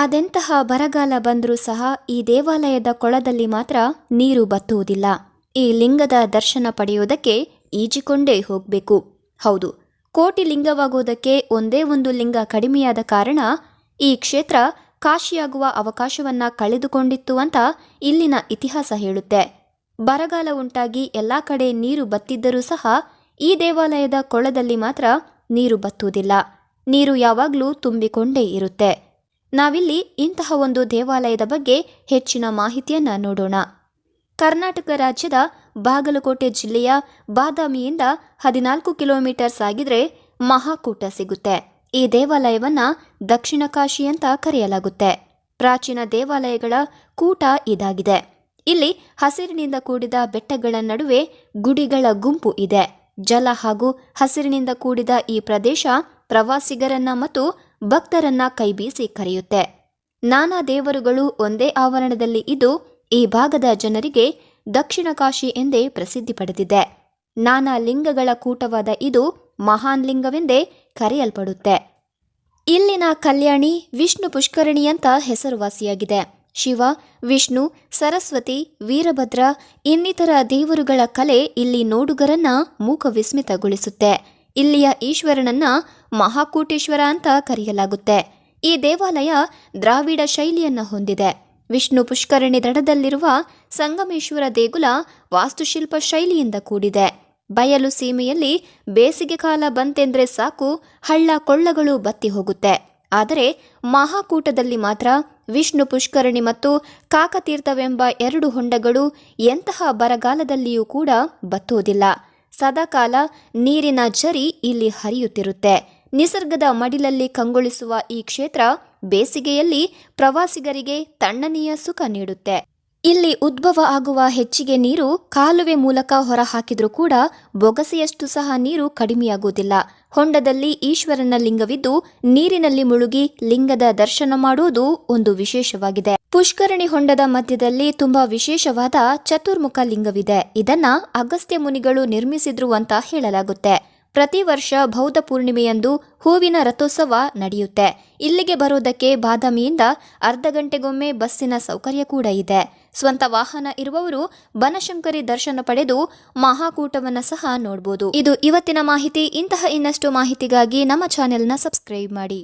ಅದೆಂತಹ ಬರಗಾಲ ಬಂದರೂ ಸಹ ಈ ದೇವಾಲಯದ ಕೊಳದಲ್ಲಿ ಮಾತ್ರ ನೀರು ಬತ್ತುವುದಿಲ್ಲ. ಈ ಲಿಂಗದ ದರ್ಶನ ಪಡೆಯುವುದಕ್ಕೆ ಈಜಿಕೊಂಡೇ ಹೋಗಬೇಕು. ಹೌದು, ಕೋಟಿ ಲಿಂಗವಾಗುವುದಕ್ಕೆ ಒಂದೇ ಒಂದು ಲಿಂಗ ಕಡಿಮೆಯಾದ ಕಾರಣ ಈ ಕ್ಷೇತ್ರ ಕಾಶಿಯಾಗುವ ಅವಕಾಶವನ್ನ ಕಳೆದುಕೊಂಡಿತ್ತು ಅಂತ ಇಲ್ಲಿನ ಇತಿಹಾಸ ಹೇಳುತ್ತೆ. ಬರಗಾಲ ಉಂಟಾಗಿ ಎಲ್ಲಾ ಕಡೆ ನೀರು ಬತ್ತಿದ್ದರೂ ಸಹ ಈ ದೇವಾಲಯದ ಕೊಳದಲ್ಲಿ ಮಾತ್ರ ನೀರು ಬತ್ತುವುದಿಲ್ಲ. ನೀರು ಯಾವಾಗಲೂ ತುಂಬಿಕೊಂಡೇ ಇರುತ್ತೆ. ನಾವಿಲ್ಲಿ ಇಂತಹ ಒಂದು ದೇವಾಲಯದ ಬಗ್ಗೆ ಹೆಚ್ಚಿನ ಮಾಹಿತಿಯನ್ನ ನೋಡೋಣ. ಕರ್ನಾಟಕ ರಾಜ್ಯದ ಬಾಗಲಕೋಟೆ ಜಿಲ್ಲೆಯ ಬಾದಾಮಿಯಿಂದ 14 ಕಿಲೋಮೀಟರ್ ಸಾಗಿದ್ರೆ ಮಹಾಕೂಟ ಸಿಗುತ್ತೆ. ಈ ದೇವಾಲಯವನ್ನ ದಕ್ಷಿಣ ಕಾಶಿ ಅಂತ ಕರೆಯಲಾಗುತ್ತೆ. ಪ್ರಾಚೀನ ದೇವಾಲಯಗಳ ಕೂಟ ಇದಾಗಿದೆ. ಇಲ್ಲಿ ಹಸಿರಿನಿಂದ ಕೂಡಿದ ಬೆಟ್ಟಗಳ ನಡುವೆ ಗುಡಿಗಳ ಗುಂಪು ಇದೆ. ಜಲ ಹಾಗೂ ಹಸಿರಿನಿಂದ ಕೂಡಿದ ಈ ಪ್ರದೇಶ ಪ್ರವಾಸಿಗರನ್ನ ಮತ್ತು ಭಕ್ತರನ್ನ ಕೈಬೀಸಿ ಕರೆಯುತ್ತೆ. ನಾನಾ ದೇವರುಗಳು ಒಂದೇ ಆವರಣದಲ್ಲಿ ಇದ್ದು ಈ ಭಾಗದ ಜನರಿಗೆ ದಕ್ಷಿಣ ಕಾಶಿ ಎಂದೇ ಪ್ರಸಿದ್ಧಿ ಪಡೆದಿದೆ. ನಾನಾ ಲಿಂಗಗಳ ಕೂಟವಾದ ಇದು ಮಹಾನ್ ಲಿಂಗವೆಂದೇ ಕರೆಯಲ್ಪಡುತ್ತೆ. ಇಲ್ಲಿನ ಕಲ್ಯಾಣಿ ವಿಷ್ಣು ಪುಷ್ಕರಣಿ ಅಂತ ಹೆಸರುವಾಸಿಯಾಗಿದೆ. ಶಿವ, ವಿಷ್ಣು, ಸರಸ್ವತಿ, ವೀರಭದ್ರ ಇನ್ನಿತರ ದೇವರುಗಳ ಕಲೆ ಇಲ್ಲಿ ನೋಡುಗರನ್ನ ಮೂಕ ವಿಸ್ಮಿತಗೊಳಿಸುತ್ತೆ. ಇಲ್ಲಿಯ ಈಶ್ವರನನ್ನ ಮಹಾಕೂಟೇಶ್ವರ ಅಂತ ಕರೆಯಲಾಗುತ್ತೆ. ಈ ದೇವಾಲಯ ದ್ರಾವಿಡ ಶೈಲಿಯನ್ನ ಹೊಂದಿದೆ. ವಿಷ್ಣು ಪುಷ್ಕರಣಿ ದಡದಲ್ಲಿರುವ ಸಂಗಮೇಶ್ವರ ದೇಗುಲ ವಾಸ್ತುಶಿಲ್ಪ ಶೈಲಿಯಿಂದ ಕೂಡಿದೆ. ಬಯಲು ಸೀಮೆಯಲ್ಲಿ ಬೇಸಿಗೆ ಕಾಲ ಬಂತೆಂದ್ರೆ ಸಾಕು, ಹಳ್ಳ ಕೊಳ್ಳಗಳು ಬತ್ತಿ ಹೋಗುತ್ತೆ. ಆದರೆ ಮಹಾಕೂಟದಲ್ಲಿ ಮಾತ್ರ ವಿಷ್ಣು ಪುಷ್ಕರಣಿ ಮತ್ತು ಕಾಕತೀರ್ಥವೆಂಬ 2 ಹೊಂಡಗಳು ಎಂತಹ ಬರಗಾಲದಲ್ಲಿಯೂ ಕೂಡ ಬತ್ತುವುದಿಲ್ಲ. ಸದಾಕಾಲ ನೀರಿನ ಝರಿ ಇಲ್ಲಿ ಹರಿಯುತ್ತಿರುತ್ತೆ. ನಿಸರ್ಗದ ಮಡಿಲಲ್ಲಿ ಕಂಗೊಳಿಸುವ ಈ ಕ್ಷೇತ್ರ ಬೇಸಿಗೆಯಲ್ಲಿ ಪ್ರವಾಸಿಗರಿಗೆ ತಣ್ಣನೆಯ ಸುಖ ನೀಡುತ್ತೆ. ಇಲ್ಲಿ ಉದ್ಭವ ಆಗುವ ಹೆಚ್ಚಿಗೆ ನೀರು ಕಾಲುವೆ ಮೂಲಕ ಹೊರ ಹಾಕಿದ್ರೂ ಕೂಡ ಬೊಗಸೆಯಷ್ಟು ಸಹ ನೀರು ಕಡಿಮೆಯಾಗುವುದಿಲ್ಲ. ಹೊಂಡದಲ್ಲಿ ಈಶ್ವರನ ಲಿಂಗವಿದ್ದು ನೀರಿನಲ್ಲಿ ಮುಳುಗಿ ಲಿಂಗದ ದರ್ಶನ ಮಾಡುವುದು ಒಂದು ವಿಶೇಷವಾಗಿದೆ. ಪುಷ್ಕರಣಿ ಹೊಂಡದ ಮಧ್ಯದಲ್ಲಿ ತುಂಬಾ ವಿಶೇಷವಾದ ಚತುರ್ಮುಖ ಲಿಂಗವಿದೆ. ಇದನ್ನ ಅಗಸ್ತ್ಯ ಮುನಿಗಳು ನಿರ್ಮಿಸಿದ್ರು ಅಂತ ಹೇಳಲಾಗುತ್ತೆ. ಪ್ರತಿ ವರ್ಷ ಬೌದ್ಧ ಪೂರ್ಣಿಮೆಯಂದು ಹೂವಿನ ರಥೋತ್ಸವ ನಡೆಯುತ್ತೆ. ಇಲ್ಲಿಗೆ ಬರೋದಕ್ಕೆ ಬಾದಾಮಿಯಿಂದ ಅರ್ಧ ಗಂಟೆಗೊಮ್ಮೆ ಬಸ್ಸಿನ ಸೌಕರ್ಯ ಕೂಡ ಇದೆ. ಸ್ವಂತ ವಾಹನ ಇರುವವರು ಬನಶಂಕರಿ ದರ್ಶನ ಪಡೆದು ಮಹಾಕೂಟವನ್ನ ಸಹ ನೋಡಬಹುದು. ಇದು ಇವತ್ತಿನ ಮಾಹಿತಿ. ಇಂತಹ ಇನ್ನಷ್ಟು ಮಾಹಿತಿಗಾಗಿ ನಮ್ಮ ಚಾನೆಲ್ನ ಸಬ್ಸ್ಕ್ರೈಬ್ ಮಾಡಿ.